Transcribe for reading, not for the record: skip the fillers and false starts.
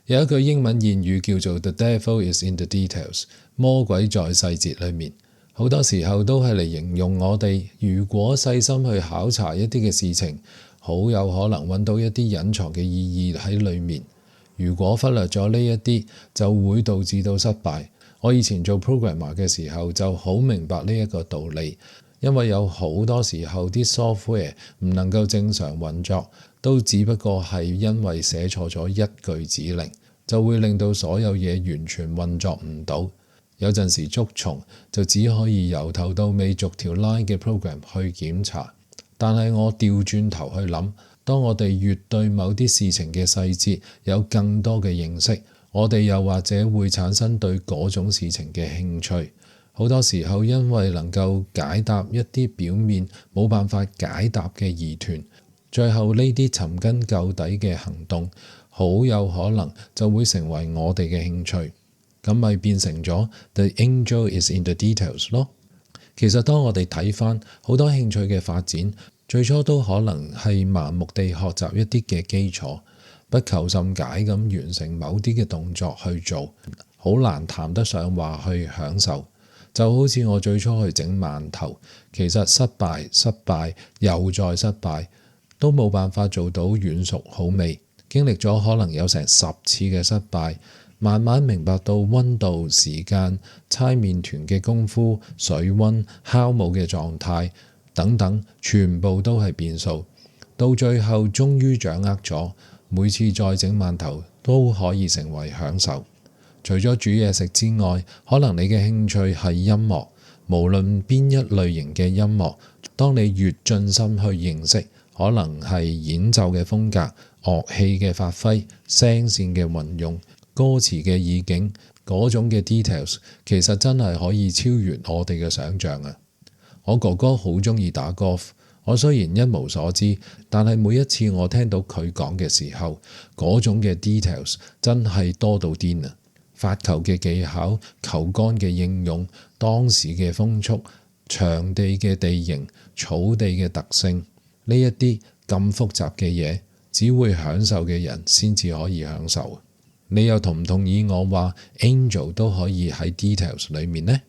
有一句英文諺語叫做 The devil is in the details， 魔鬼在細節裏面。好多時候都係嚟形容我哋如果細心去考察一啲嘅事情，好有可能揾到一啲隱藏嘅意義喺裏面。如果忽略咗呢一啲，就會導致到失敗。我以前做 programmer 嘅時候就好明白呢一個道理，因為有好多時候啲 software 唔能夠正常運作，都只不過係因為寫錯咗一句指令，就會令到所有嘢完全運作唔到。有陣時捉蟲就只可以由頭到尾逐條 line 嘅 program 去檢查，但係我調轉頭去諗，當我哋越對某啲事情嘅細節有更多嘅認識，我哋又或者會產生對嗰種事情嘅興趣。好多時候因為能夠解答一啲表面冇辦法解答嘅疑團，最後呢啲尋根究底嘅行動，好有可能就會成為我哋嘅興趣。咁咪變成咗 The angel is in the details 咯。其實當我哋睇返好多興趣嘅發展，最初都可能係盲目地學習一啲嘅基礎，不求甚解咁完成某啲嘅動作去做，好難談得上話去享受。就好似我最初去整饅頭，其實失敗又再失敗，都冇辦法做到軟熟好味。經歷咗可能有成10次嘅失敗，慢慢明白到溫度、時間、猜麵團嘅功夫、水溫、酵母嘅狀態等等，全部都係變數。到最後終於掌握咗，每次再整饅頭都可以成為享受。除咗煮嘢食之外，可能你嘅興趣係音樂，無論邊一類型嘅音樂，當你越盡心去認識，可能係演奏嘅風格、樂器嘅發揮、聲線嘅運用、歌詞嘅意境，嗰種嘅 details 其實真係可以超越我哋嘅想像啊！我哥哥好鍾意打 golf， 我雖然一無所知，但係每一次我聽到佢講嘅時候，嗰種嘅 details 真係多到癲啊！發球嘅技巧、球桿嘅應用、當時嘅風速、場地嘅地形、草地嘅特性，呢一啲咁複雜嘅嘢，只會享受嘅人先至可以享受。你又同唔同意我話 angel 都可以喺 details 裏面呢？